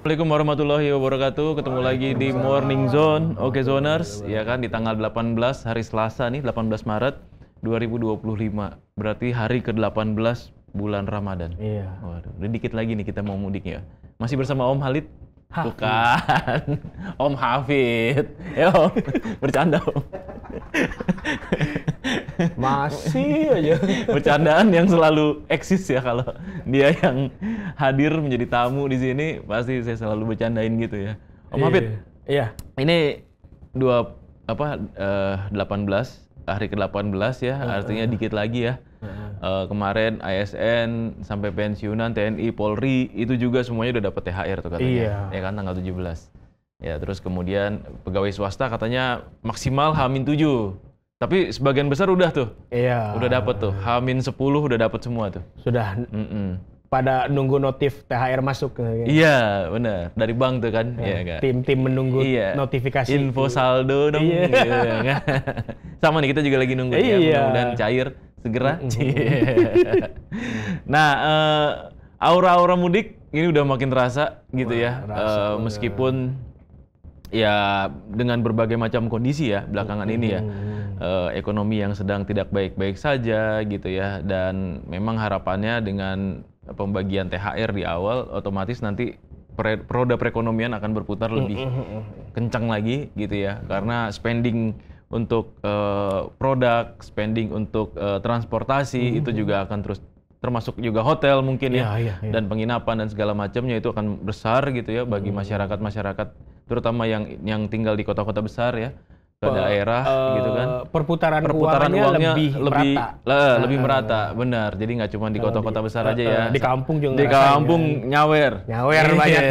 Assalamualaikum warahmatullahi wabarakatuh. Ketemu lagi di Morning Zone. Oke Zoners, ya kan di tanggal 18 hari Selasa nih, 18 Maret 2025. Berarti hari ke-18 bulan Ramadan. Iya. Waduh, udah dikit lagi nih kita mau mudik ya. Masih bersama Om Halid? Hafid. Bukan. Om Hafid. Ya Om, bercanda Om. Masih aja. Bercandaan yang selalu eksis ya, kalau dia yang hadir menjadi tamu di sini pasti saya selalu bercandain gitu ya. Om Hafid. Iya. Ini 18 hari ke-18 ya, artinya dikit lagi ya. Kemarin ASN sampai pensiunan TNI, Polri itu juga semuanya udah dapat THR tuh katanya. Iya. Ya kan tanggal 17. Ya, terus kemudian pegawai swasta katanya maksimal H-7. Tapi sebagian besar udah tuh. Iya. Udah dapat tuh. H-10 udah dapat semua tuh. Sudah pada nunggu notif THR masuk. Iya, benar. Dari bank tuh kan. Iya, Kak. Tim-tim menunggu notifikasi. Info saldo dong. Iya. Gitu, kan? Sama nih, kita juga lagi nunggu ya. Mudah-mudahan cair segera. Nah, aura-aura mudik ini udah makin terasa gitu. Wah, ya. Meskipun ya dengan berbagai macam kondisi ya belakangan ini ya. Ekonomi yang sedang tidak baik-baik saja gitu ya. Dan memang harapannya dengan pembagian THR di awal, otomatis nanti roda perekonomian akan berputar lebih kencang lagi gitu ya. Karena spending untuk produk, spending untuk transportasi itu juga akan terus, termasuk juga hotel mungkin ya, dan penginapan dan segala macamnya itu akan besar gitu ya bagi masyarakat terutama yang tinggal di kota-kota besar ya, ke daerah gitu kan. Perputaran uangnya lebih merata, benar. Jadi nggak cuma di kota-kota besar aja ya. Di kampung juga. Di kampung nyawer banyak.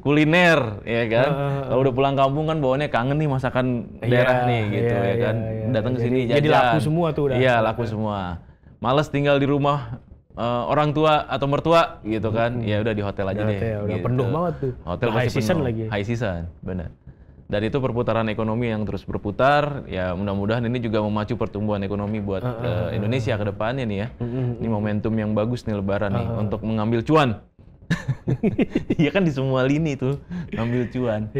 Kuliner ya kan. Kalau udah pulang kampung kan bawaannya kangen nih masakan daerah nih gitu ya kan. Datang ke sini jajan. Jadi laku semua tuh udah. Iya, laku semua. Males tinggal di rumah orang tua atau mertua gitu kan. Ya udah di hotel aja deh. Udah gitu. penuh banget tuh. Hotel high pasti season penuh. lagi. High season, benar. Dan itu perputaran ekonomi yang terus berputar, ya mudah-mudahan ini juga memacu pertumbuhan ekonomi buat Indonesia ke depannya nih ya. Ini momentum yang bagus nih Lebaran nih untuk mengambil cuan. Iya kan di semua lini tuh ngambil cuan.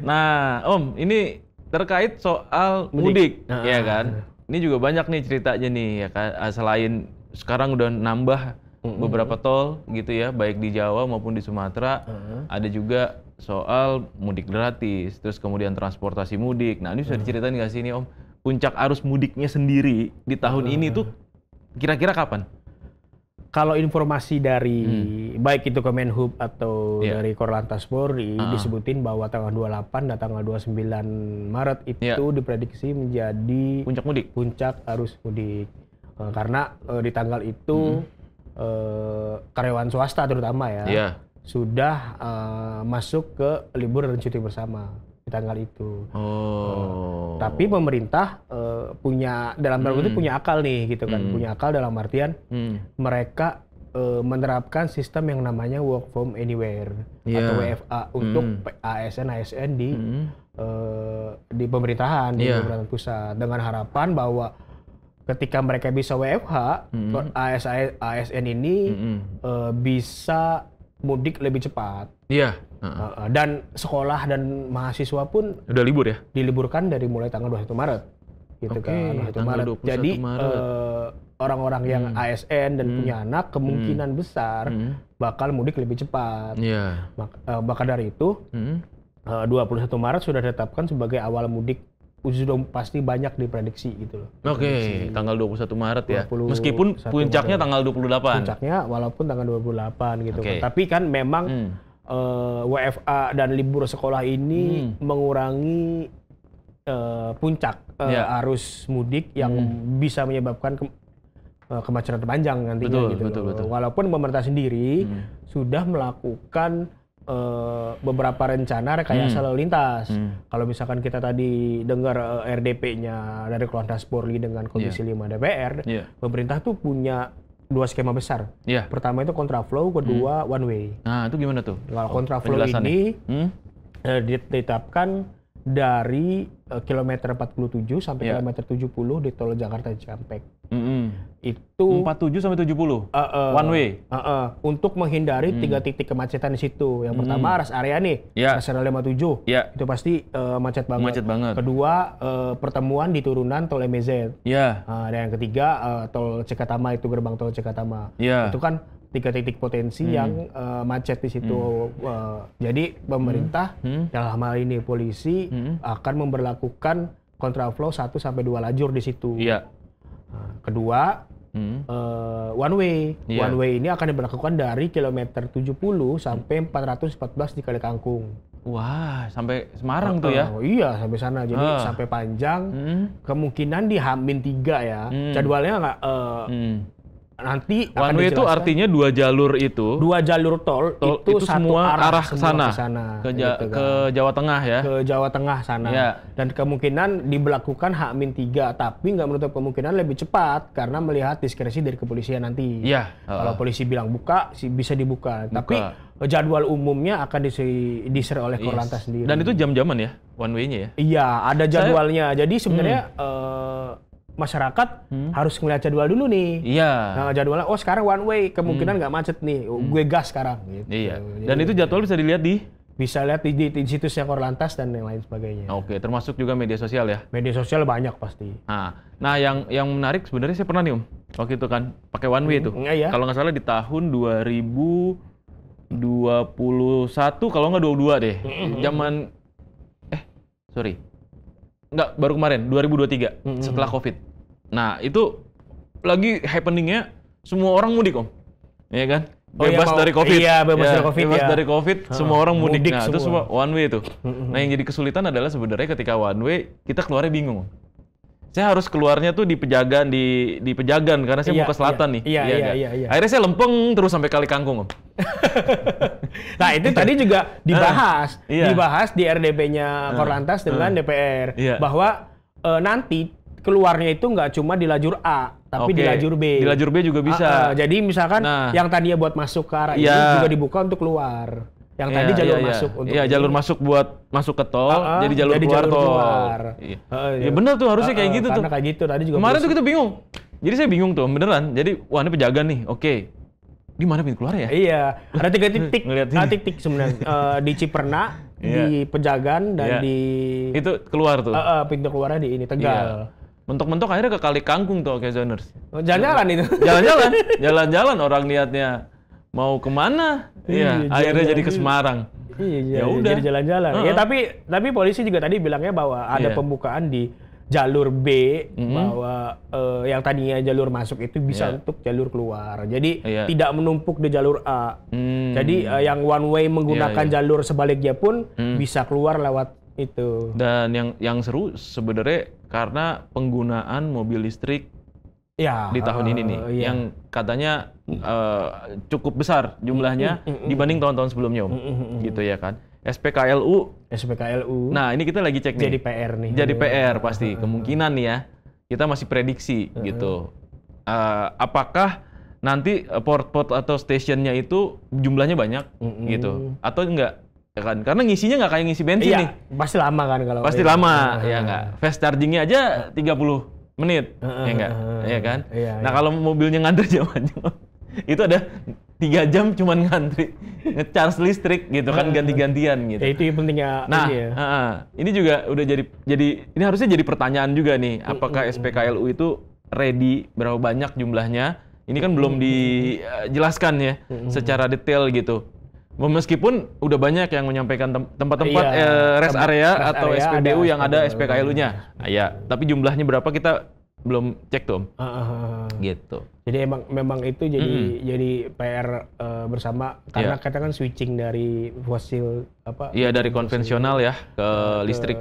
Nah Om, ini terkait soal mudik, ya kan. Ini juga banyak nih ceritanya nih ya kan. Selain sekarang udah nambah beberapa tol gitu ya, baik di Jawa maupun di Sumatera, ada juga soal mudik gratis, terus kemudian transportasi mudik. Nah ini bisa diceritain nggak sih ini Om, puncak arus mudiknya sendiri di tahun ini tuh kira-kira kapan? Kalau informasi dari baik itu Kemenhub atau dari Korlantas Polri disebutin bahwa tanggal 28 dan tanggal 29 Maret itu diprediksi menjadi puncak arus mudik. Karena di tanggal itu karyawan swasta terutama ya sudah masuk ke libur dan cuti bersama di tanggal itu. Tapi pemerintah punya dalam tanda kutip punya akal nih gitu kan, punya akal dalam artian mereka menerapkan sistem yang namanya work from anywhere atau WFA untuk ASN di pemerintahan di pemerintahan pusat, dengan harapan bahwa ketika mereka bisa WFH, ASN ini bisa mudik lebih cepat. Iya. Dan sekolah dan mahasiswa pun udah libur ya? Diliburkan dari mulai tanggal 21 Maret. Gitu kan, 21 Maret. Jadi orang-orang yang ASN dan punya anak kemungkinan besar bakal mudik lebih cepat. Iya. Maka dari itu 21 Maret sudah ditetapkan sebagai awal mudik. Sudah pasti banyak diprediksi gitu loh. Tanggal 21 Maret ya. Meskipun puncaknya tanggal 28. Puncaknya walaupun tanggal 28 gitu kan. Tapi kan memang WFA dan libur sekolah ini mengurangi puncak arus mudik yang bisa menyebabkan kemacetan panjang nantinya betul. Walaupun pemerintah sendiri sudah melakukan beberapa rencana rekayasa lalu lintas. Kalau misalkan kita tadi dengar RDP-nya dari Korlantas Polri dengan Komisi 5 DPR, pemerintah tuh punya dua skema besar. Pertama itu kontraflow, kedua one way. Nah, itu gimana tuh? Kalau kontraflow ini ditetapkan dari kilometer 47 sampai kilometer 70 di tol Jakarta Cikampek. itu 47 sampai 70 one way. Untuk menghindari 3 titik kemacetan di situ. Yang pertama rest area nih, rest area 57. Itu pasti macet banget. Kedua, pertemuan di turunan tol MZ. Dan yang ketiga, tol Cikatama, itu gerbang tol Cikatama. Itu kan 3 titik potensi yang macet di situ. Jadi pemerintah dalam hal ini polisi akan memberlakukan kontraflow 1 sampai 2 lajur di situ. Kedua, one way. One way ini akan diberlakukan dari kilometer 70 sampai 414 di Kali Kangkung. Wah, sampai Semarang tuh ya? Iya, sampai sana. Jadi sampai Panjang. Kemungkinan di H-3 ya. Jadwalnya nggak nanti one way itu artinya 2 jalur itu. 2 jalur tol itu semua arah ke sana. Ke Jawa Tengah ya. Ke Jawa Tengah sana. Dan kemungkinan diberlakukan H-3, tapi nggak menutup kemungkinan lebih cepat karena melihat diskresi dari kepolisian nanti. Kalau polisi bilang buka, bisa dibuka. Tapi jadwal umumnya akan diser oleh Korlantas sendiri. Dan itu jam-jaman ya, one way-nya ya? Iya, ada jadwalnya. Jadi sebenarnya masyarakat harus ngeliat jadwal dulu nih. Nah, jadwalnya, sekarang one way, kemungkinan nggak macet nih. Gue gas sekarang. Gitu. Dan itu jadwal bisa dilihat di? Bisa lihat di situsnya Korlantas dan yang lain sebagainya. Oke, termasuk juga media sosial ya? Media sosial banyak pasti. Nah yang menarik sebenarnya saya pernah nih waktu itu kan pakai one way itu. Kalau nggak salah di tahun 2021 kalau nggak 22 deh. Zaman Nggak, baru kemarin, 2023, setelah COVID. Nah, itu lagi happening-nya semua orang mudik, Om. Iya kan? Bebas dari COVID. Bebas dari COVID. Bebas dari COVID, semua orang mudik. Nah, itu semua one way tuh. Nah, yang jadi kesulitan adalah sebenarnya ketika one way, kita keluarnya bingung. Saya harus keluarnya tuh di Pejagan, di Pejagan karena saya mau ke selatan nih. Iya. Akhirnya saya lempeng terus sampai Kali Kangkung, Om. Nah, itu tadi juga dibahas di RDP-nya Korlantas dengan DPR bahwa nanti keluarnya itu nggak cuma di lajur A, tapi di lajur B. Di lajur B juga bisa. Jadi misalkan yang tadinya buat masuk ke arah ini juga dibuka untuk keluar. Yang tadi jalur masuk untuk jalur masuk buat masuk ke tol, jadi jalur keluar tol. Iya benar tuh, harusnya kayak gitu tuh. Karena kayak gitu tadi juga. Kemarin tuh kita bingung. Jadi saya bingung tuh, beneran. Jadi ini Pejagan nih, oke. Di mana pintu keluar ya? Iya, ada 3 titik. Titik sebenarnya di Ciperna, di Pejagan dan di itu keluar tuh. Pintu keluarnya di ini Tegal. Mentok-mentok akhirnya ke Kali Kangkung tuh, Zoners. Jalan-jalan itu. Jalan-jalan orang lihatnya mau kemana? Akhirnya jadi ke Semarang. Ya udah. Jadi jalan-jalan. Ya tapi polisi juga tadi bilangnya bahwa ada pembukaan di jalur B bahwa yang tadinya jalur masuk itu bisa untuk jalur keluar. Jadi tidak menumpuk di jalur A. Jadi yang one way menggunakan jalur sebaliknya pun bisa keluar lewat itu. Dan yang seru sebenarnya karena penggunaan mobil listrik di tahun ini nih, yang katanya cukup besar jumlahnya dibanding tahun-tahun sebelumnya, Om. Gitu ya kan. SPKLU. Nah, ini kita lagi cek nih. Jadi PR nih. Jadi PR pasti. Kemungkinan nih ya, kita masih prediksi gitu. Apakah nanti port atau stationnya itu jumlahnya banyak gitu, atau enggak? Ya kan? Karena ngisinya nggak kayak ngisi bensin nih. Pasti lama kan kalau. Pasti lama, ya nggak. Fast chargingnya aja 30 menit, ya enggak? Ya kan? Nah, kalau mobilnya ngantri jam-jam, itu ada 3 jam cuman ngantri nge-charge listrik gitu kan, ganti-gantian gitu. Ya itu yang pentingnya. Nah, ini juga udah jadi ini harusnya jadi pertanyaan juga nih, apakah SPKLU itu ready, berapa banyak jumlahnya? Ini kan belum dijelaskan ya secara detail gitu. Meskipun udah banyak yang menyampaikan tempat-tempat rest area atau SPBU yang ada SPKLU-nya. Tapi jumlahnya berapa kita belum cek tuh, Om. Gitu. Jadi memang itu jadi PR bersama karena kita kan switching dari fosil dari konvensional ya ke listrik.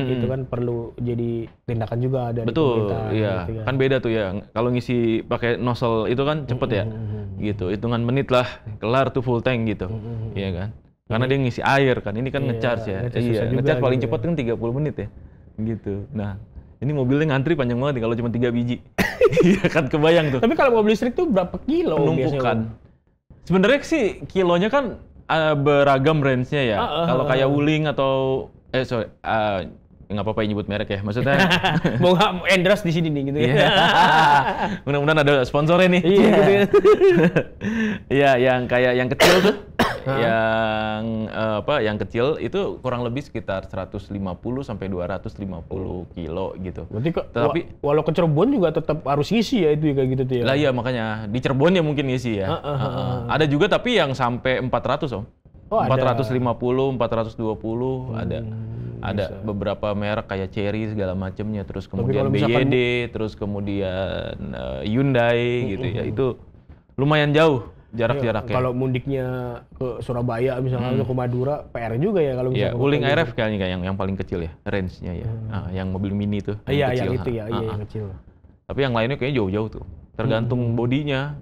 Itu kan perlu jadi tindakan juga dari pemerintah. Gitu kan beda tuh ya. Kalau ngisi pakai nozzle itu kan cepet ya. Gitu, hitungan menit lah kelar tuh full tank gitu. Iya kan? Karena dia ngisi air kan. Ini kan ngecharge ya. Ngecharge paling cepat kan 30 menit ya. Gitu. Nah, ini mobilnya ngantri panjang banget nih kalau cuma 3 biji. Iya kan, kebayang tuh. Tapi kalau mobil listrik tuh berapa kilo penumpukan? Sebenarnya sih kilonya kan beragam range-nya ya. Kalau kayak Wuling atau nggak apa-apa nyebut merek ya, maksudnya mau nggak endorse di sini nih gitu ya. Mudah-mudahan ada sponsornya nih. Iya gitu ya. Iya, yang kayak yang kecil tuh, yang kecil itu kurang lebih sekitar 150 sampai 250 kilo gitu. Berarti tapi walau ke Cirebon juga tetap harus ngisi ya itu kayak gitu tuh ya. Lah iya, makanya di Cirebon ya mungkin ngisi ya. Ada juga tapi yang sampai 400 Om. 450, 420 ada beberapa merek kayak Chery segala macamnya, terus kemudian BYD, terus kemudian Hyundai gitu ya. Itu lumayan jauh jarak-jaraknya. Kalau mudiknya ke Surabaya misalnya ke Madura, PR juga ya kalau misalnya. Iya, Wuling RF kayaknya yang paling kecil ya, range-nya ya. Yang mobil mini tuh. Iya, yang itu ya, yang kecil. Tapi yang lainnya kayaknya jauh-jauh tuh. Tergantung bodinya.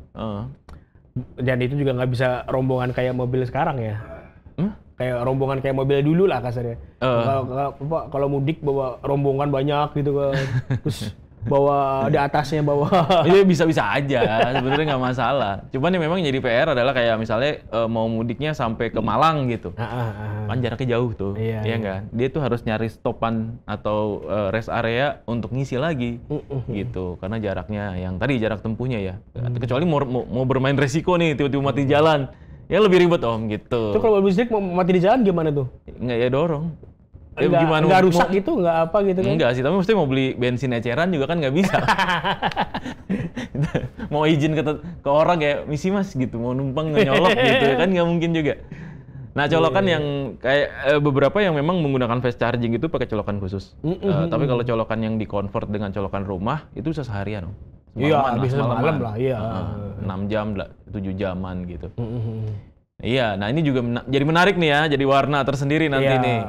Dan itu juga nggak bisa rombongan kayak mobil sekarang ya. Kayak rombongan kayak mobil dulu lah kasarnya. Kalau mudik bawa rombongan banyak gitu kan. Terus bawa di atasnya bawa. Iya, bisa-bisa aja, sebenarnya nggak masalah. Cuman yang memang jadi PR adalah kayak misalnya mau mudiknya sampai ke Malang gitu. Kan jaraknya jauh tuh, iya kan? Dia tuh harus nyari stopan atau rest area untuk ngisi lagi gitu. Karena jaraknya yang tadi jarak tempuhnya ya. Kecuali mau bermain resiko nih tiba-tiba mati jalan. Ya lebih ribet Om gitu. Itu kalau mobil listrik mau mati di jalan gimana tuh? Nggak ya dorong. Nggak rusak gitu, nggak apa gitu kan? Enggak sih, tapi mesti mau beli bensin eceran juga kan nggak bisa. Mau izin ke orang kayak misi mas gitu, mau numpang nyolok gitu kan nggak mungkin juga. Nah colokan yang kayak beberapa yang memang menggunakan fast charging itu pakai colokan khusus. Tapi kalau colokan yang di-convert dengan colokan rumah itu bisa seharian. Iya, bisa malam lah, iya. 6 jam lah, 7 jaman gitu. Iya, nah ini juga jadi menarik nih ya, jadi warna tersendiri nanti nih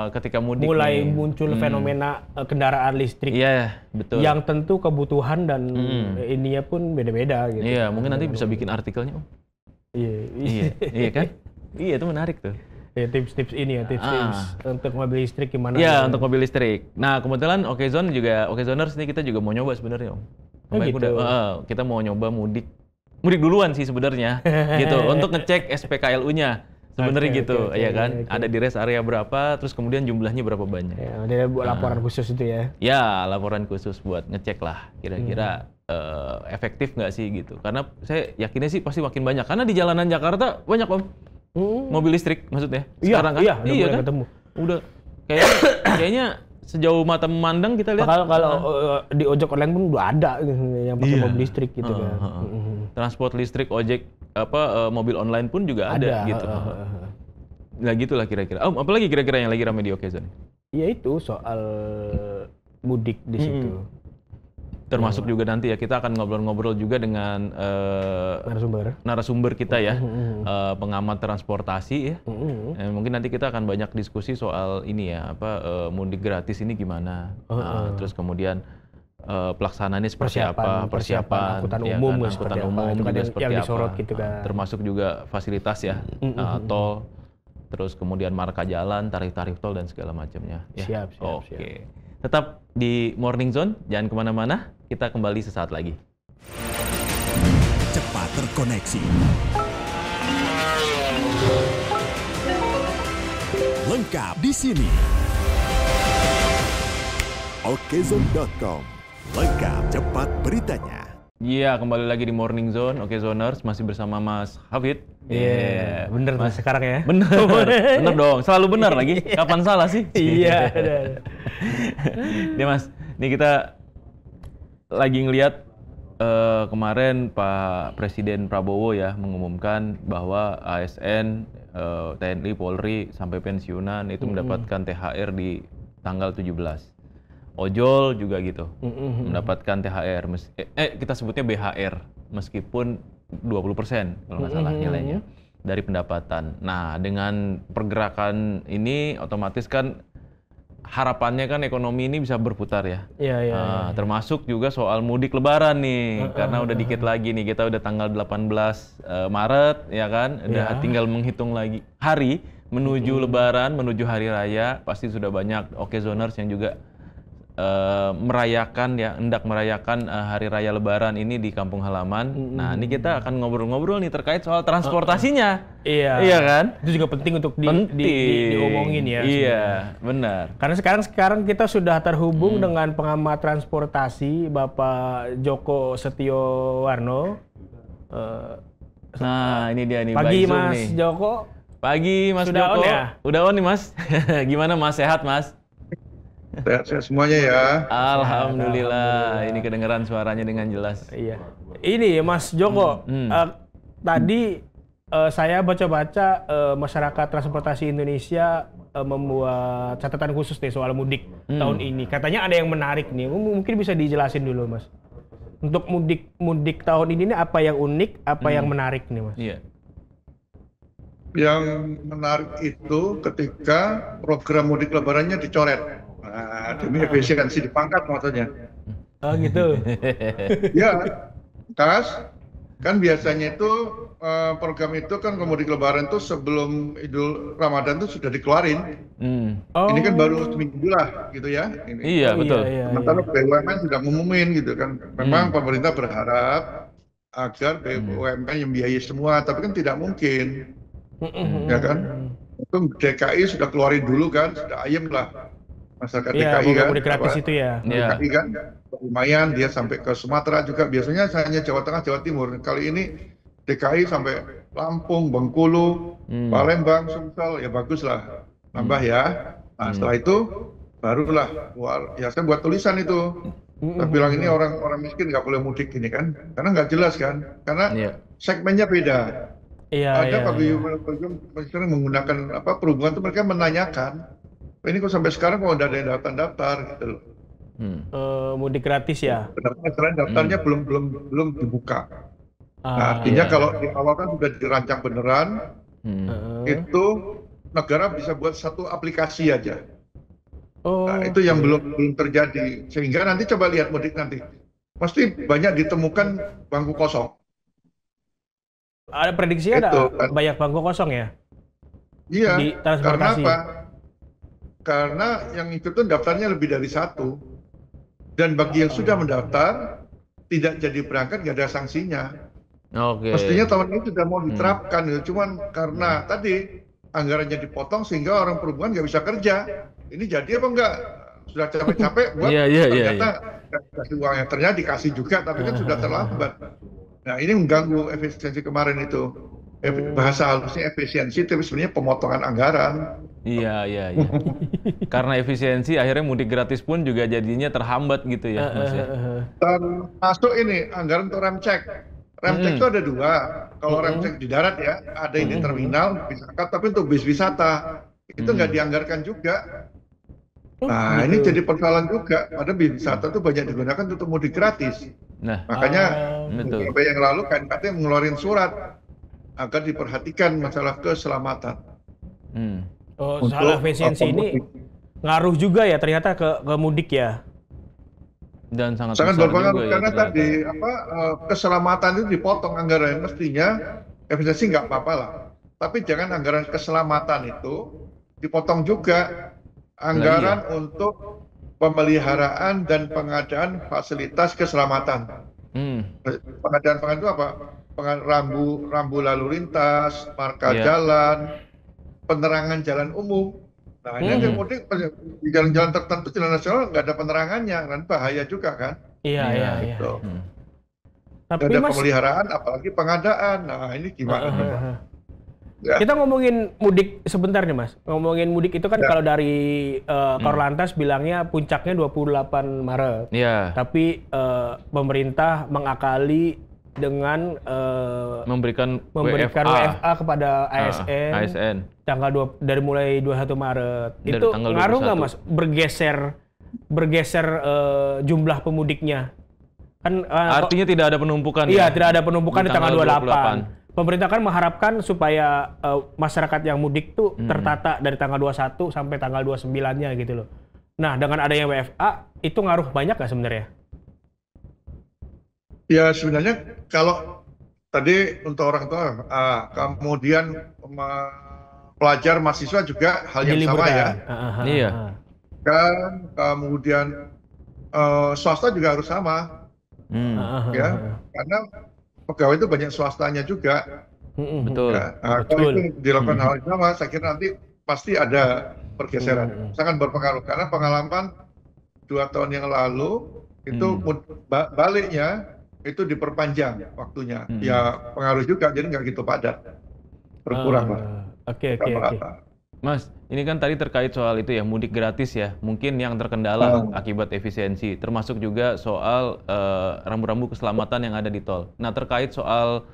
ketika mudik. Mulai muncul fenomena kendaraan listrik. Iya, betul. Yang tentu kebutuhan dan ininya pun beda-beda gitu. Iya, mungkin nanti bisa bikin artikelnya Om. Iya kan? Iya, itu menarik tuh. Ya, tips-tips ini ya, tips-tips untuk mobil listrik gimana? Iya, untuk mobil listrik. Nah, kebetulan Okezoners ini kita juga mau nyoba sebenarnya Om. Gitu. Kita mau nyoba mudik duluan sih sebenarnya gitu untuk ngecek SPKLU-nya sebenarnya gitu ya kan ada di rest area berapa terus kemudian jumlahnya berapa banyak ya, ada buat laporan khusus itu ya laporan khusus buat ngecek lah kira-kira efektif nggak sih gitu karena saya yakinnya sih pasti makin banyak karena di jalanan Jakarta banyak Om mobil listrik maksudnya sekarang kan iya kan ketemu udah kayaknya sejauh mata memandang kita lihat kalau di ojek online pun udah ada yang pakai mobil listrik gitu kan. Transport listrik, ojek mobil online pun juga ada gitu. Nah gitulah kira-kira. Apalagi kira-kira yang lagi ramai di Okezon? Ya itu soal mudik di situ. Termasuk juga nanti ya kita akan ngobrol-ngobrol juga dengan narasumber kita ya, pengamat transportasi ya. Mungkin nanti kita akan banyak diskusi soal ini ya, mudik gratis ini gimana. Terus kemudian pelaksanaannya seperti persiapan angkutan umum, angkutan umum juga seperti yang disorot gitu kan. Termasuk juga fasilitas ya, tol, terus kemudian marka jalan, tarif-tarif tol dan segala macamnya. Ya. Siap. Oke. Tetap di Morning Zone, jangan kemana-mana, kita kembali sesaat lagi. Cepat terkoneksi. Lengkap di sini. Okezone.com. Lengkap cepat beritanya. Iya, kembali lagi di Morning Zone, Okezoners, masih bersama Mas Hafid. Iya, bener Mas sekarang ya. Bener dong, selalu benar lagi. Kapan salah sih? Iya. Nih Mas, nih kita lagi ngelihat kemarin Pak Presiden Prabowo ya mengumumkan bahwa ASN, TNI, Polri sampai pensiunan itu mendapatkan THR di tanggal 17. Ojol juga gitu, mendapatkan THR, kita sebutnya BHR, meskipun 20% kalau nggak salah nilainya dari pendapatan. Nah, dengan pergerakan ini otomatis kan harapannya kan ekonomi ini bisa berputar ya. Iya. Termasuk juga soal mudik lebaran nih, karena udah dikit lagi nih, kita udah tanggal 18 Maret ya kan, udah tinggal menghitung lagi hari menuju lebaran, menuju hari raya, pasti sudah banyak Okezoners yang juga merayakan ya, hendak merayakan hari raya Lebaran ini di kampung halaman. Nah, ini kita akan ngobrol-ngobrol nih terkait soal transportasinya. Iya kan? Itu juga penting untuk diomongin ya. Iya, benar. Karena sekarang kita sudah terhubung dengan pengamat transportasi Bapak Joko Setiowarno. Nah, ini dia nih. Pagi Zoom Mas nih. Joko. Pagi Mas Sudah Joko. on ya? Udah on nih Mas. Gimana Mas? Sehat Mas? Sehat semuanya ya. Alhamdulillah. Ini kedengaran suaranya dengan jelas. Iya. Ini Mas Joko. Tadi saya baca-baca masyarakat transportasi Indonesia membuat catatan khusus nih soal mudik tahun ini. Katanya ada yang menarik nih. Mungkin bisa dijelasin dulu Mas. Untuk mudik tahun ini apa yang unik, apa yang menarik nih Mas? Iya. Yang menarik itu ketika program mudik lebarannya dicoret. Nah, demi efisiensi dipangkat maksudnya. Oh gitu. Ya, kan biasanya itu program itu kan mudik lebaran itu sebelum Idul Ramadan itu sudah dikeluarin. Ini kan baru seminggu lah gitu ya. Ini. Iya betul. Sementara BUMN sudah ngumumin gitu kan. Memang pemerintah berharap agar BUMN yang biayai semua, tapi kan tidak mungkin. Ya kan? Itu DKI sudah keluarin dulu kan, sudah ayem lah. Masyarakat DKI kan, mudik gratis itu ya. DKI kan lumayan, dia sampai ke Sumatera juga. Biasanya hanya Jawa Tengah, Jawa Timur. Kali ini DKI sampai Lampung, Bengkulu, Palembang, Sumsel, ya bagus lah, nambah ya. Nah setelah itu barulah ya saya buat tulisan itu. Saya bilang ini orang miskin nggak boleh mudik ini kan, karena nggak jelas kan, karena segmennya beda. Ada paguyuban menggunakan perhubungan itu mereka menanyakan. Ini kok sampai sekarang kok udah ada yang daftar gitu loh. Mudik gratis ya? Daftarnya belum dibuka. Nah, artinya kalau di awal kan sudah dirancang beneran, itu negara bisa buat satu aplikasi aja. Nah, itu yang belum terjadi. Sehingga nanti coba lihat mudik nanti, pasti banyak ditemukan bangku kosong. Ada prediksi ada banyak bangku kosong ya? Iya. Karena apa? Karena yang ikut itu daftarnya lebih dari satu, dan bagi yang sudah mendaftar tidak jadi berangkat nggak ada sanksinya. Mestinya tahun ini sudah mau diterapkan, cuman karena tadi anggarannya dipotong sehingga orang perhubungan nggak bisa kerja. Ini jadi apa enggak? Sudah capek-capek buat ternyata kasih uangnya, ternyata dikasih juga, tapi kan sudah terlambat. Nah ini mengganggu efisiensi kemarin itu. Bahasa halusnya efisiensi, tapi sebenarnya pemotongan anggaran. Iya. Karena efisiensi, akhirnya mudik gratis pun juga jadinya terhambat gitu ya, Mas ya. Termasuk ini anggaran untuk rem cek. Rem cek itu ada dua. Kalau rem cek di darat ya, ada yang di terminal, wisata, tapi untuk bis wisata itu nggak dianggarkan juga. Nah ini jadi persoalan juga. Padahal bis wisata itu banyak digunakan untuk mudik gratis. Nah, makanya beberapa yang lalu KNKT mengeluarkan surat agar diperhatikan masalah keselamatan. Soal efisiensi ini ngaruh juga ya ternyata ke mudik ya. Dan sangat berpengaruh juga karena ya, tadi keselamatan itu dipotong anggaran, mestinya efisiensi nggak apa-apa lah. Tapi jangan anggaran keselamatan itu dipotong juga anggaran untuk pemeliharaan dan pengadaan fasilitas keselamatan. Pengadaan itu apa? Rambu lalu lintas, marka jalan, penerangan jalan umum. Nah ini ada mudik di jalan-jalan tertentu, jalan nasional nggak ada penerangannya, kan bahaya juga kan? Iya. Gitu. Tapi ada pemeliharaan, apalagi pengadaan. Nah ini gimana? Kita ngomongin mudik sebentar nih Mas. Ngomongin mudik itu kan kalau dari Korlantas bilangnya puncaknya 28 Maret. Iya. Tapi pemerintah mengakali dengan memberikan WFA kepada ASN. Dari mulai 21 Maret. Dari itu ngaruh nggak Mas bergeser jumlah pemudiknya? Kan artinya tidak ada penumpukan. Iya, tidak ada penumpukan di tanggal 28. Pemerintah kan mengharapkan supaya masyarakat yang mudik tuh tertata dari tanggal 21 sampai tanggal 29-nya gitu loh. Nah, dengan adanya WFA itu ngaruh banyak nggak sebenarnya? Ya sebenarnya kalau tadi untuk orang tua, kemudian pelajar mahasiswa juga hal yang sama ya. Iya. Kan kemudian swasta juga harus sama, ya, karena pegawai itu banyak swastanya juga. Betul. Ya. Nah, kalau itu dilakukan hal yang sama, saya kira nanti pasti ada pergeseran. Sangat berpengaruh karena pengalaman 2 tahun yang lalu itu baliknya itu diperpanjang waktunya. Ya pengaruh juga, jadi nggak gitu padat, berkurang lah. Oke. Mas, ini kan tadi terkait soal itu ya, mudik gratis ya. Mungkin yang terkendala akibat efisiensi, termasuk juga soal rambu-rambu keselamatan yang ada di tol. Nah, terkait soal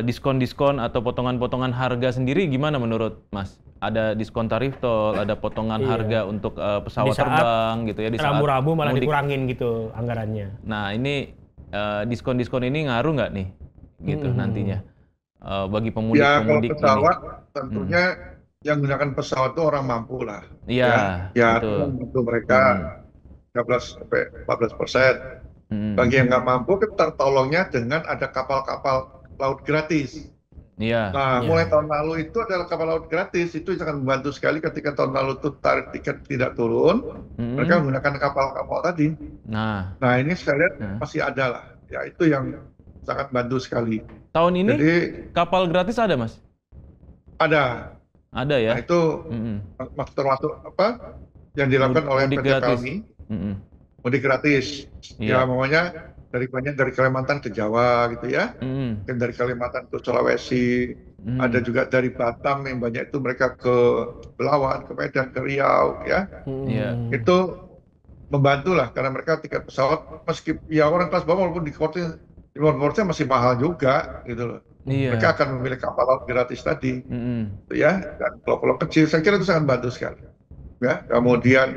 diskon-diskon atau potongan-potongan harga sendiri gimana menurut Mas? Ada diskon tarif tol, ada potongan harga untuk pesawat terbang gitu ya. Di saat rambu-rambu malah dikurangin gitu anggarannya. Nah, ini diskon-diskon ini ngaruh nggak nih gitu nantinya bagi pemudik-pemudik kalau pesawat tentunya yang menggunakan pesawat itu orang mampu lah. Iya, untuk mereka 13-14%. Bagi yang nggak mampu, kita tertolongnya dengan ada kapal-kapal laut gratis. Mulai tahun lalu itu adalah kapal laut gratis, itu sangat membantu sekali ketika tahun lalu itu tarif tiket tidak turun, mereka menggunakan kapal-kapal tadi. Nah ini saya lihat masih ada lah, ya itu yang sangat bantu sekali. Tahun ini jadi, kapal gratis ada, Mas? Ada ya. Nah itu termasuk apa yang dilakukan oleh PT Pelni, mudik gratis. Ya namanya dari Kalimantan ke Jawa gitu ya, dan dari Kalimantan ke Sulawesi, ada juga dari Batam yang banyak itu mereka ke Belawan, ke Medan, ke Riau ya. Itu membantu lah karena mereka tiket pesawat meski ya orang kelas bawah walaupun di importnya masih mahal juga gitu loh. Mereka akan memilih kapal laut gratis tadi, ya. Dan pulau-pulau kecil, saya kira itu sangat bantu sekali. Ya, kemudian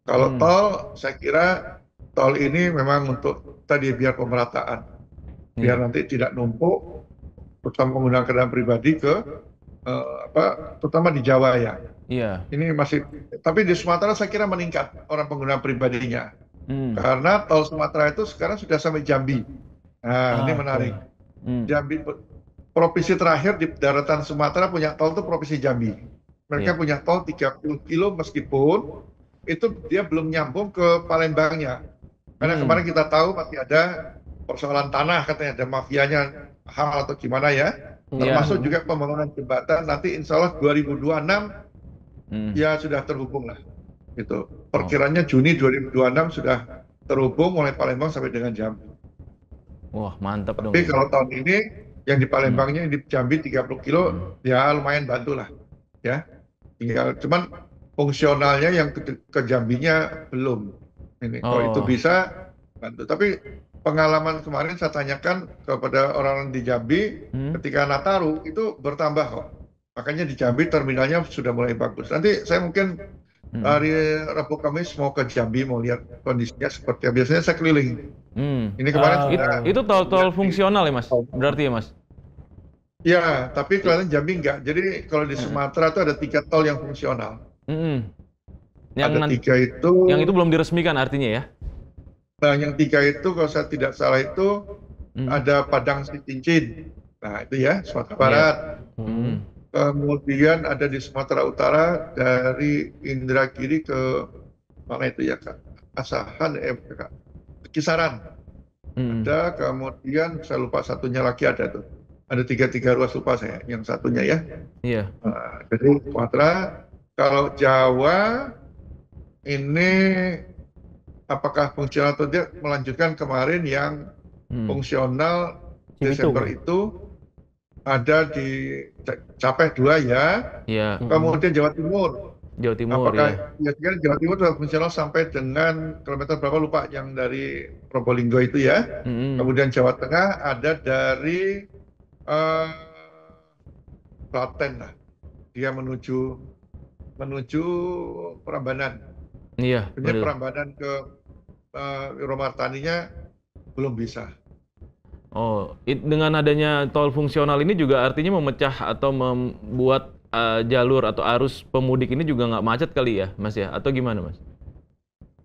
kalau tol, saya kira tol ini memang untuk tadi biar pemerataan, biar nanti tidak numpuk, terutama menggunakan kendaraan pribadi ke terutama di Jawa ya. Ini masih, tapi di Sumatera saya kira meningkat orang pengguna pribadinya, karena tol Sumatera itu sekarang sudah sampai Jambi. Nah, ini menarik. Jambi, provinsi terakhir di daratan Sumatera punya tol itu provinsi Jambi. Mereka punya tol 30 kilo meskipun itu dia belum nyambung ke Palembangnya. Karena kemarin kita tahu masih ada persoalan tanah katanya, ada mafianya hal atau gimana ya. Termasuk juga pembangunan jembatan nanti insya Allah 2026 ya sudah terhubung lah. Gitu. Perkiranya Juni 2026 sudah terhubung mulai Palembang sampai dengan Jambi. Wah mantap dong. Tapi kalau tahun ini yang di Palembangnya di Jambi 30 kilo ya lumayan bantu lah ya, tinggal cuman fungsionalnya yang ke Jambinya belum ini. Kalau itu bisa bantu, tapi pengalaman kemarin saya tanyakan kepada orang-orang di Jambi ketika Nataru itu bertambah kok, makanya di Jambi terminalnya sudah mulai bagus. Nanti saya mungkin hari Rabu Kamis mau ke Jambi mau lihat kondisinya seperti biasanya saya keliling. Ini kemarin itu tol fungsional ya Mas? Berarti ya Mas? Ya, tapi kelihatan Jambi enggak. Jadi kalau di Sumatera itu ada 3 tol yang fungsional. Yang 3 itu. Yang itu belum diresmikan artinya ya? Nah, yang 3 itu kalau saya tidak salah itu ada Padang Sitincin. Nah itu ya Sumatera Barat. Kemudian ada di Sumatera Utara dari Indragiri ke mana itu ya Kak? Asahan Kak. Kisaran. Ada, kemudian saya lupa satunya lagi ada tuh. Ada 3 ruas lupa saya, yang satunya ya. Nah, jadi Sumatera. Kalau Jawa ini apakah fungsional atau tidak, melanjutkan kemarin yang fungsional Desember itu ada di Capeh 2 ya. Kemudian Jawa Timur. Apakah Jawa Timur sudah fungsional sampai dengan kilometer berapa lupa, yang dari Probolinggo itu ya. Kemudian Jawa Tengah ada dari Klaten lah. Dia menuju Prambanan. Prambanan ke Wiromartaninya belum bisa. Dengan adanya tol fungsional ini juga artinya memecah atau membuat jalur atau arus pemudik ini juga nggak macet kali ya, Mas ya? Atau gimana, Mas?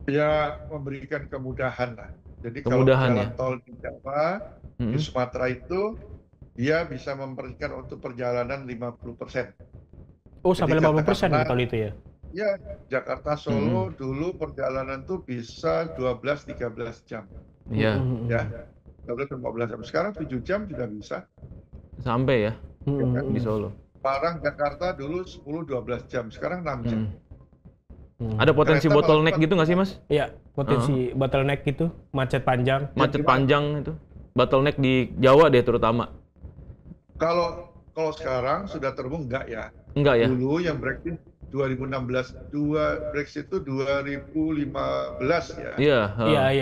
Ya, memberikan kemudahan lah. Jadi kalau jalan tol di Jawa, di Sumatera itu, dia bisa memberikan untuk perjalanan 50%. Sampai 50% tol itu ya? Ya, Jakarta Solo dulu perjalanan tuh bisa 12-13 jam. Iya. Ya, 12-14 jam. Sekarang 7 jam juga bisa. Sampai ya, di Solo. Parang Jakarta dulu 10-12 jam, sekarang 6 jam. Ada potensi bottleneck gitu nggak sih, Mas? Iya, potensi bottleneck gitu, macet panjang. Macet panjang itu. Bottleneck di Jawa deh terutama. Kalau sekarang sudah terhubung enggak ya? Enggak ya? Dulu yang Brexit 2016, Brexit itu 2015 ya. Iya.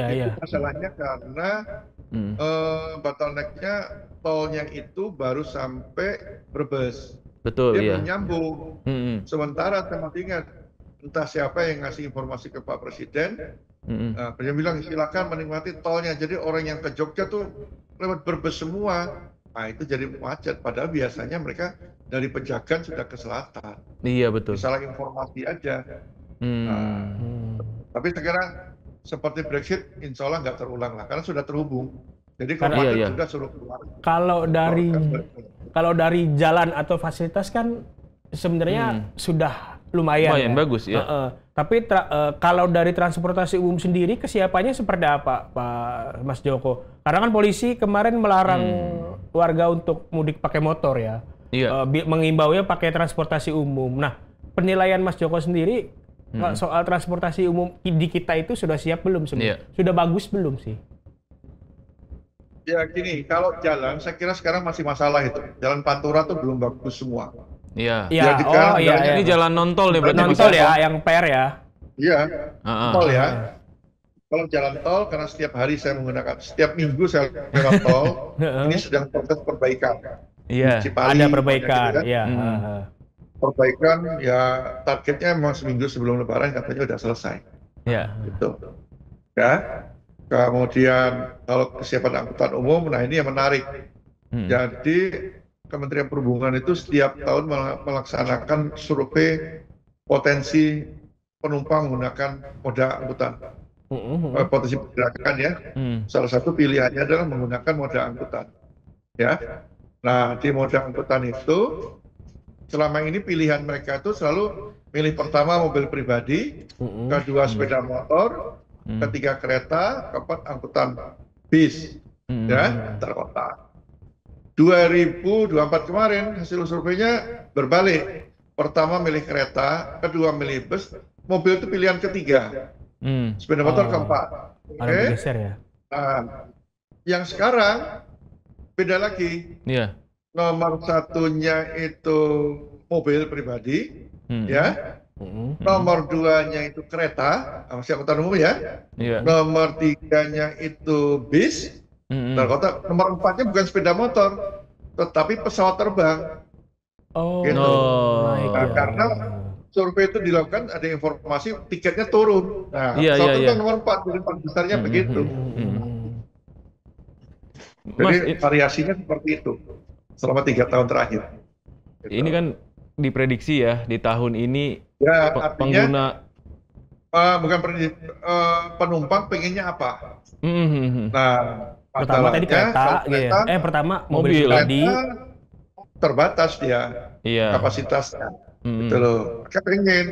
Itu masalahnya karena bottleneck-nya tolnya itu baru sampai Brebes. Betul, dia iya. belum nyambung. Sementara saya masih ingat, entah siapa yang ngasih informasi ke Pak Presiden, dia bilang silakan menikmati tolnya. Jadi orang yang ke Jogja tuh lewat Brebes semua. Nah itu jadi macet, padahal biasanya mereka dari Pejagan sudah ke selatan. Iya betul. Salah informasi aja. Tapi sekarang seperti Brexit, insya Allah nggak terulang lah, karena sudah terhubung. Jadi kalau sudah suruh keluar. Kalau dari jalan atau fasilitas kan sebenarnya sudah lumayan bagus ya. Tapi kalau dari transportasi umum sendiri kesiapannya seperti apa, Pak Mas Joko? Karena kan polisi kemarin melarang warga untuk mudik pakai motor ya. Iya. Mengimbaunya pakai transportasi umum. Nah, penilaian Mas Joko sendiri soal transportasi umum di kita itu sudah siap belum sebenarnya? Sudah bagus belum sih? Ya gini, kalau jalan saya kira sekarang masih masalah itu. Jalan Pantura tuh belum bagus semua. Iya. Ini jalan non-tol nih berarti. Non-tol ya, yang PR ya. Iya. Tol ya. Kalau jalan tol karena setiap hari saya menggunakan, setiap minggu saya lewat tol, ini sedang proses perbaikan. Iya. Ada perbaikan. Iya. Perbaikan ya targetnya memang seminggu sebelum Lebaran katanya udah selesai. Iya. Gitu. Ya. Kemudian kalau kesiapan angkutan umum, nah ini yang menarik. Jadi Kementerian Perhubungan itu setiap tahun melaksanakan survei potensi penumpang menggunakan moda angkutan. Potensi pergerakan ya. Salah satu pilihannya adalah menggunakan moda angkutan. Ya. Nah, di moda angkutan itu selama ini pilihan mereka itu selalu milih pertama mobil pribadi, kedua sepeda motor, ketiga kereta, keempat angkutan bis, ya, antar kota. 2024 kemarin hasil surveinya berbalik. Pertama milih kereta, kedua milih bus, mobil itu pilihan ketiga, sepeda motor keempat. Ada bergeser ya. Nah, yang sekarang beda lagi. Nomor satunya itu mobil pribadi, ya. Nomor 2-nya itu kereta, masih angkutan umum ya. Nomor 3-nya itu bis, kota. Nomor 4-nya bukan sepeda motor, tetapi pesawat terbang. Gitu. Karena survei itu dilakukan, ada informasi tiketnya turun. Nah, pesawat terbang nomor 4, jadi besarnya begitu. Jadi variasinya seperti itu selama 3 tahun terakhir. Gitu. Ini kan diprediksi ya di tahun ini. Ya, artinya pengguna penumpang pengennya apa? Nah, pertama tadi kereta, pertama mobil pribadi terbatas dia, kapasitasnya, gitu loh. Mereka pengen,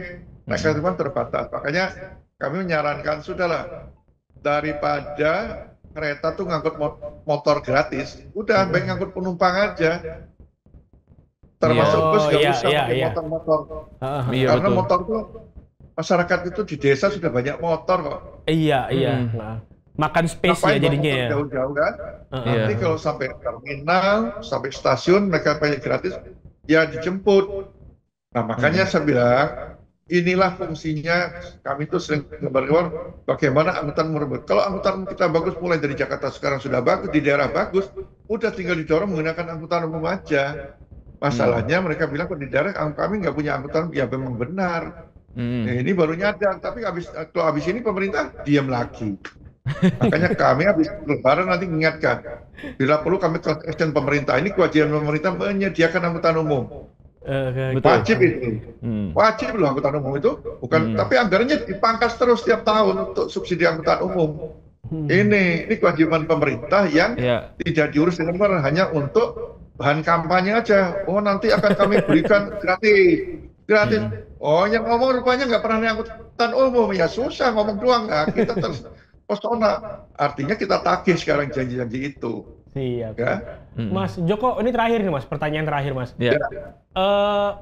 mereka cuma terbatas. Makanya kami menyarankan sudahlah daripada kereta tuh ngangkut motor gratis, udah baik ngangkut penumpang aja. Termasuk bus nggak usah pakai motor-motor. Karena motor tuh masyarakat itu di desa sudah banyak motor kok. Iya. Makan space ya jadinya ya. Jauh-jauh kan. Nanti kalau sampai terminal, sampai stasiun mereka pengen gratis, ya dijemput. Nah makanya saya bilang inilah fungsinya kami tuh sering berkawan bagaimana angkutan merebut. Kalau angkutan kita bagus mulai dari Jakarta sekarang sudah bagus, di daerah bagus, udah tinggal didorong menggunakan angkutan umum aja. Masalahnya mereka bilang kok di daerah kami nggak punya angkutan, ya memang benar. Nah, ini baru nyadar, tapi kalau habis ini pemerintah diam lagi. Makanya kami habis Lebaran nanti mengingatkan, bila perlu kami action pemerintah, ini kewajiban pemerintah menyediakan angkutan umum. Wajib itu, wajib loh angkutan umum itu, bukan, tapi anggarannya dipangkas terus setiap tahun untuk subsidi angkutan umum. Ini kewajiban pemerintah yang tidak diurus dengan benar, hanya untuk bahan kampanye aja. Oh nanti akan kami berikan gratis. Gratis. Oh, yang ngomong rupanya nggak pernah naik angkutan umum. Ya susah ngomong doang. Nah, kita terpesona. Artinya kita tagih sekarang janji-janji itu. Iya. Ya? Mas Joko, ini terakhir nih Mas, pertanyaan terakhir Mas. Ya.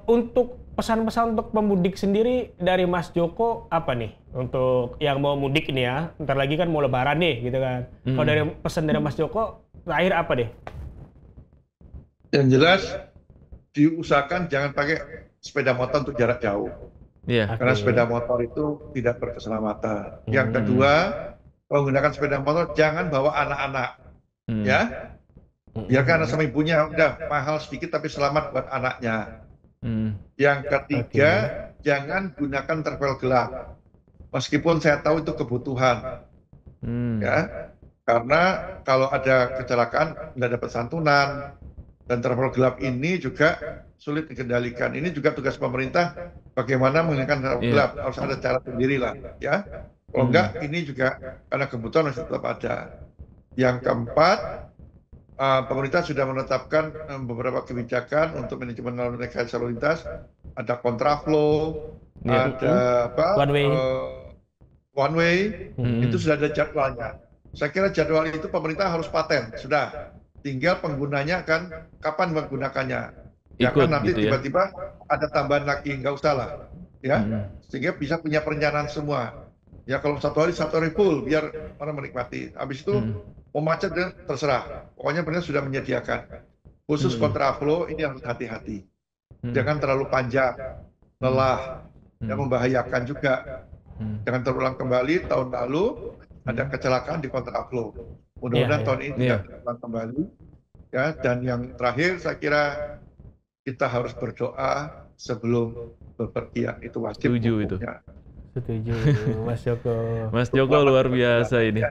Untuk pesan-pesan untuk pemudik sendiri dari Mas Joko apa nih? Untuk yang mau mudik ini ya, ntar lagi kan mau lebaran nih gitu kan. Kalau dari pesan dari Mas Joko, terakhir apa deh? Yang jelas, diusahakan jangan pakai sepeda motor untuk jarak jauh. Karena sepeda motor itu tidak berkeselamatan. Yang kedua, kalau menggunakan sepeda motor jangan bawa anak-anak. Ya, biarkan sama ibunya, udah mahal sedikit tapi selamat buat anaknya. Yang ketiga, jangan gunakan travel gelap. Meskipun saya tahu itu kebutuhan, ya, karena kalau ada kecelakaan nggak dapat santunan, dan travel gelap ini juga sulit dikendalikan. Ini juga tugas pemerintah bagaimana menggunakan travel gelap, harus ada cara sendiri lah, ya. Kalau enggak, ini juga karena kebutuhan masih tetap ada. Yang keempat, pemerintah sudah menetapkan beberapa kebijakan untuk manajemen lalu lintas. Ada kontraflow, ada one way, itu sudah ada jadwalnya. Saya kira jadwal itu pemerintah harus paten, sudah. Tinggal penggunanya kan kapan menggunakannya. Jangan nanti gitu tiba-tiba ada tambahan lagi, nggak usah lah, ya. Sehingga bisa punya perencanaan semua. Ya kalau satu hari full, biar orang menikmati. Habis itu mau macet dan terserah. Pokoknya pemerintah sudah menyediakan. Khusus kontraflow ini harus hati-hati. Jangan terlalu panjang, lelah, yang membahayakan juga. Jangan terulang kembali tahun lalu ada kecelakaan di kontraflow. Mudah-mudahan tahun ini tidak terulang kembali. Ya, dan yang terakhir saya kira kita harus berdoa sebelum bepergian, itu wajib. Setuju itu. Setuju, Mas Joko. Mas Joko luar biasa ini.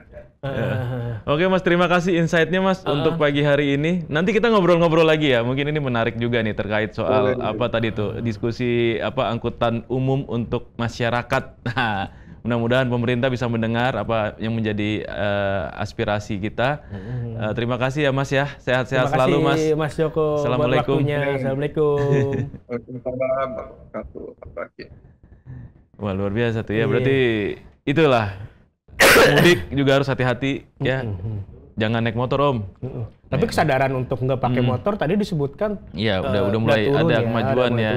Oke Mas, terima kasih insight-nya Mas untuk pagi hari ini. Nanti kita ngobrol-ngobrol lagi ya. Mungkin ini menarik juga nih terkait soal apa tadi tuh diskusi angkutan umum untuk masyarakat. Nah, mudah-mudahan pemerintah bisa mendengar apa yang menjadi aspirasi kita. Terima kasih ya Mas ya. Sehat-sehat selalu Mas. Terima kasih Mas Joko. Assalamualaikum. Assalamualaikum. Waalaikumsalam warahmatullahi wabarakatuh. Wah luar biasa tuh ya. Berarti itulah mudik juga harus hati-hati ya. Jangan naik motor Om. Tapi kesadaran untuk nggak pakai motor tadi disebutkan. Iya udah mulai ada kemajuan ya.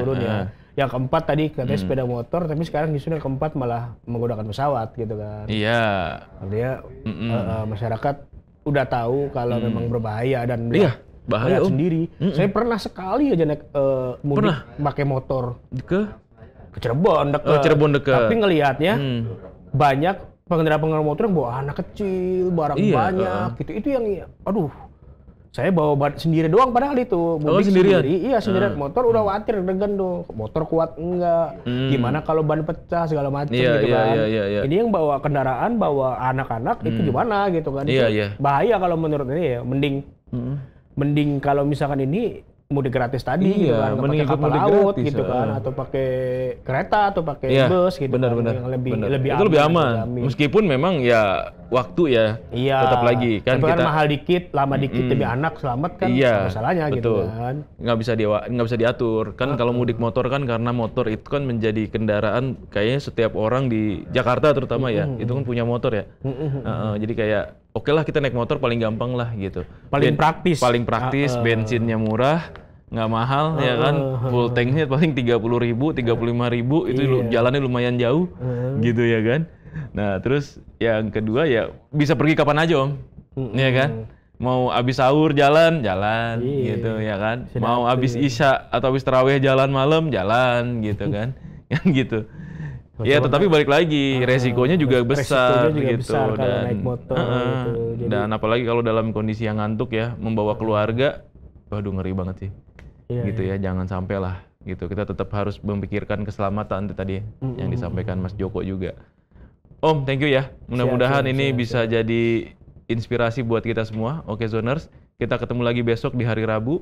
Yang keempat tadi katanya sepeda motor, tapi sekarang justru yang keempat malah menggunakan pesawat gitu kan. Iya. Artinya masyarakat udah tahu kalau memang berbahaya dan bahaya sendiri. Saya pernah sekali aja naik mudik pakai motor ke Cirebon dekat. Tapi ngelihatnya banyak pengendara motor yang bawa anak kecil, barang banyak gitu. Itu yang aduh. Saya bawa sendiri doang padahal itu. Mudik sendiri. Iya, sendirian motor udah khawatir degen dong. Motor kuat enggak? Gimana kalau ban pecah segala macam gitu kan. Ini yang bawa kendaraan, bawa anak-anak itu gimana gitu kan. Bahaya kalau menurut ini ya. Mending kalau misalkan ini mudik gratis tadi gitu kan, pakai kapal laut gitu kan, atau pakai kereta atau pakai bus gitu. Benar-benar. Lebih itu lebih aman. Meskipun memang ya waktu ya tetap lagi kan tapi kita mahal dikit, lama dikit demi anak selamat kan masalahnya gitu kan. Nggak bisa diatur kan. Kalau mudik motor kan karena motor itu kan menjadi kendaraan kayaknya setiap orang di Jakarta terutama ya itu kan punya motor ya. Jadi kayak oke lah kita naik motor paling gampang lah gitu. Paling praktis, bensinnya murah, nggak mahal ya kan. Full tanknya paling 30.000, 35.000 itu jalannya lumayan jauh gitu ya kan. Nah terus yang kedua ya bisa pergi kapan aja Om, ya kan. Mau abis sahur jalan gitu ya kan. Mau abis isya atau abis tarawih jalan malam jalan gitu kan. Kan gitu. Ya tetapi balik lagi resikonya juga besar gitu dan naik motor, gitu. Dan apalagi kalau dalam kondisi yang ngantuk ya membawa keluarga, waduh ngeri banget sih. Gitu ya, jangan sampai lah gitu. Kita tetap harus memikirkan keselamatan tadi yang disampaikan Mas Joko juga. Om, thank you ya. Mudah-mudahan ini bisa jadi inspirasi buat kita semua. Oke Zoners, kita ketemu lagi besok di hari Rabu.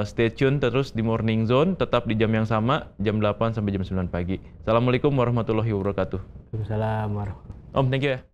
Stay tune terus di Morning Zone, tetap di jam yang sama, jam 8 sampai jam 9 pagi. Assalamualaikum warahmatullahi wabarakatuh. Waalaikumsalam warahmatullahi wabarakatuh. Om, thank you ya.